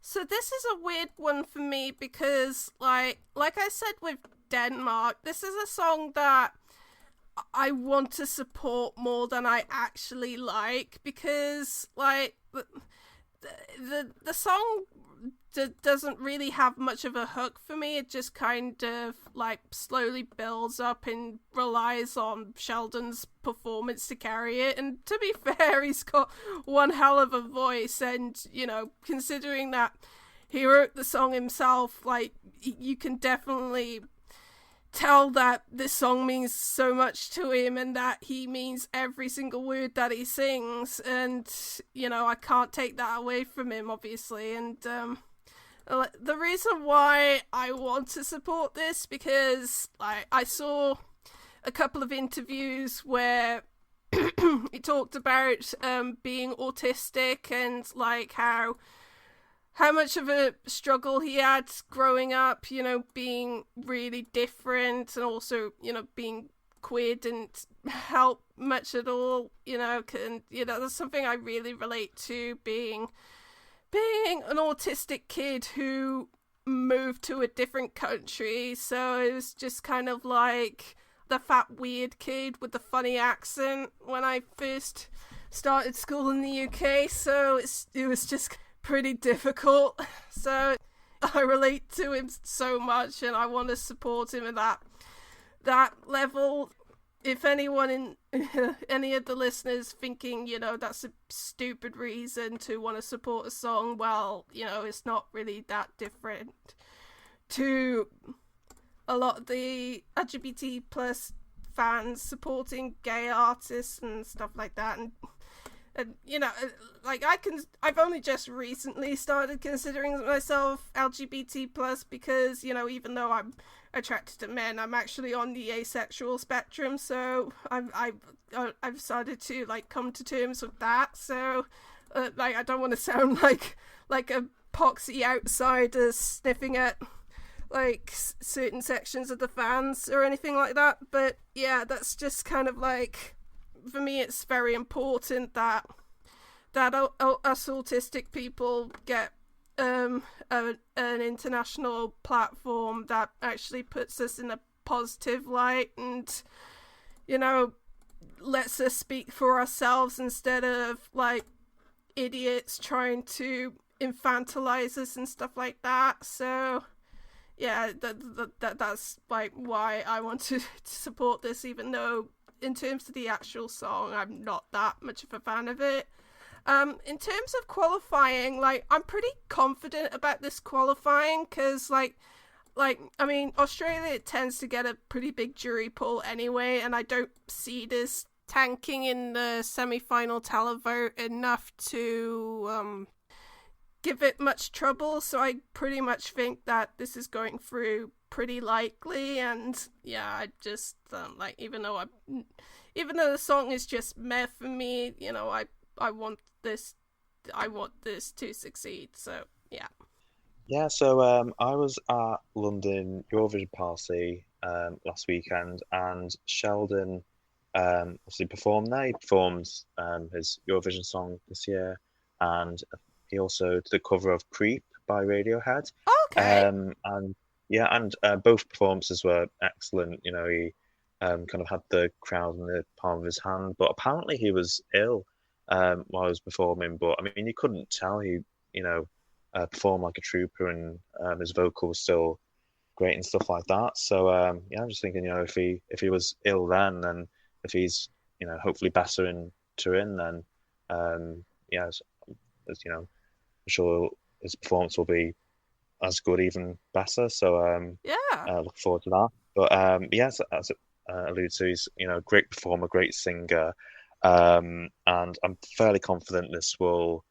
So this is a weird one for me because like I said with Denmark, this is a song that I want to support more than I actually like because the song doesn't really have much of a hook for me. It just kind of like slowly builds up and relies on Sheldon's performance to carry it. And to be fair, he's got one hell of a voice. And, you know, considering that he wrote the song himself, like, you can definitely tell that this song means so much to him and that he means every single word that he sings. And, you know, I can't take that away from him, obviously. And, the reason why I want to support this because like I saw a couple of interviews where he talked about being autistic and like how much of a struggle he had growing up, you know, being really different and also, you know, being queer didn't help much at all, you know, and you know that's something I really relate to being an autistic kid who moved to a different country. So it was just kind of like the fat weird kid with the funny accent when I first started school in the UK. So it was just pretty difficult. So I relate to him so much and I want to support him at that level. If anyone in any of the listeners thinking, you know, that's a stupid reason to want to support a song, well, you know, it's not really that different to a lot of the LGBT plus fans supporting gay artists and stuff like that. And you know, like I've only just recently started considering myself LGBT plus because, you know, even though I'm attracted to men, I'm actually on the asexual spectrum, so I've started to like come to terms with that. So like I don't want to sound like a poxy outsider sniffing at like certain sections of the fans or anything like that, but yeah, that's just kind of like, for me it's very important that us autistic people get an international platform that actually puts us in a positive light and, you know, lets us speak for ourselves instead of like idiots trying to infantilize us and stuff like that. So yeah, that's like why I want to support this, even though in terms of the actual song I'm not that much of a fan of it. In terms of qualifying, like I'm pretty confident about this qualifying because like I mean Australia tends to get a pretty big jury pool anyway, and I don't see this tanking in the semi-final televote enough to give it much trouble. So I pretty much think that this is going through pretty likely, and yeah, I just like even though the song is just meh for me, you know, I want this to succeed. So yeah. Yeah, so I was at London Eurovision Party last weekend, and Sheldon obviously performed there. He performed his Eurovision song this year, and he also did a cover of "Creep" by Radiohead. Okay. And yeah, and both performances were excellent. You know, he kind of had the crowd in the palm of his hand, but apparently he was ill while he was performing. But I mean, you couldn't tell he, you know, performed like a trooper, and his vocal was still great and stuff like that. So yeah, I'm just thinking, you know, if he was ill then if he's, you know, hopefully better in Turin, then yeah, as you know, I'm sure his performance will be as good, even better. So Yeah. look forward to that. But yes, as alluded to, he's, you know, a great performer, great singer, and I'm fairly confident this will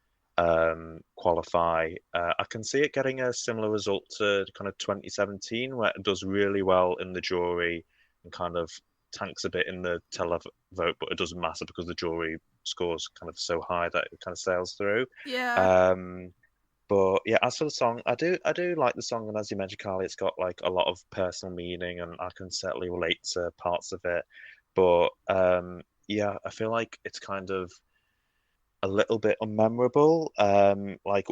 qualify. I can see it getting a similar result to kind of 2017, where it does really well in the jury and kind of tanks a bit in the televote, but it doesn't matter because the jury scores kind of so high that it kind of sails through. Yeah. Um, but yeah, as for the song, I do like the song, and as you mentioned, Carly, it's got like a lot of personal meaning, and I can certainly relate to parts of it. But yeah, I feel like it's kind of a little bit unmemorable. Like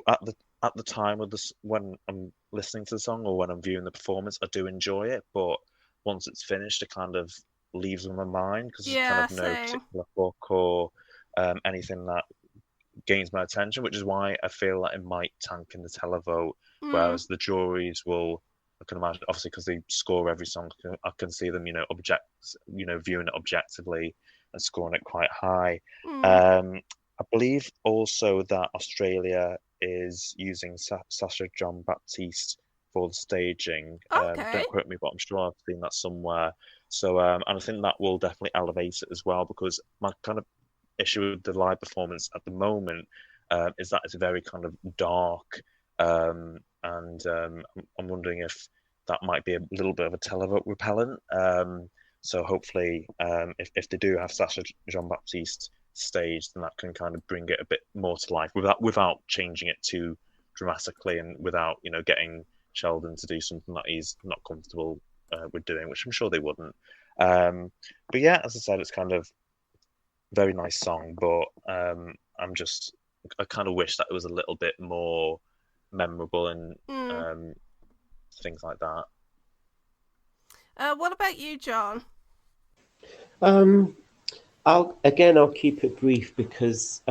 at the time of this when I'm listening to the song or when I'm viewing the performance, I do enjoy it, but once it's finished, it kind of leaves in my mind because there's kind Yeah, of no same. particular hook or anything that gains my attention, which is why I feel that it might tank in the televote, Mm, whereas the juries will. I can imagine, obviously, because they score every song. I can see them, viewing it objectively and scoring it quite high. mm. Um, I believe also that Australia is using Sasha John Baptiste for the staging. Okay. Don't quote me, but I'm sure I've seen that somewhere. So, and I think that will definitely elevate it as well because my kind of issue with the live performance at the moment is that it's very kind of dark, and I'm wondering if that might be a little bit of a televote repellent. So hopefully, if they do have Sasha Jean Baptiste staged, then that can kind of bring it a bit more to life without changing it too dramatically and without getting Sheldon to do something that he's not comfortable with doing, which I'm sure they wouldn't. But yeah, as I said, it's kind of very nice song, but I kind of wish that it was a little bit more memorable and Mm. um, things like that. What about you, John? Um, I'll keep it brief because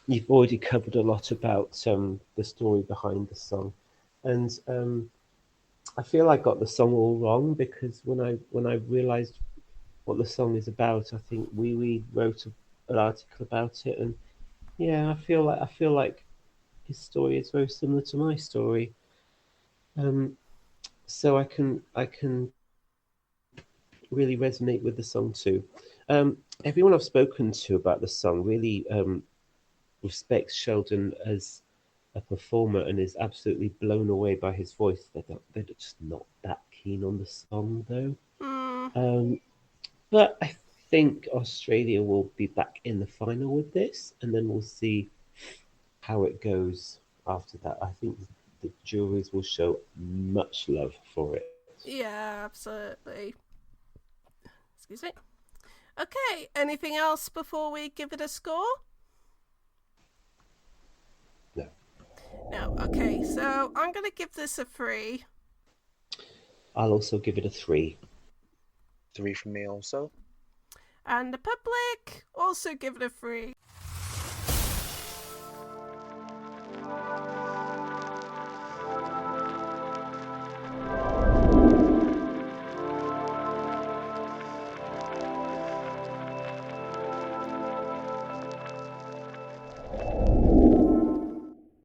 you've already covered a lot about the story behind the song, and I feel I got the song all wrong because when I realised what the song is about, I think we wrote an article about it, and yeah, I feel like his story is very similar to my story. Um, so I can really resonate with the song too. Everyone I've spoken to about the song really respects Sheldon as a performer and is absolutely blown away by his voice. They're just not that keen on the song though. Mm. Um, but I think Australia will be back in the final with this, and then we'll see how it goes after that. I think the juries will show much love for it. Yeah, absolutely. Excuse me. Okay, anything else before we give it a score? No, No. Okay, so I'm going to give this a 3. I'll also give it a 3. Three from me also. And the public also give it a 3.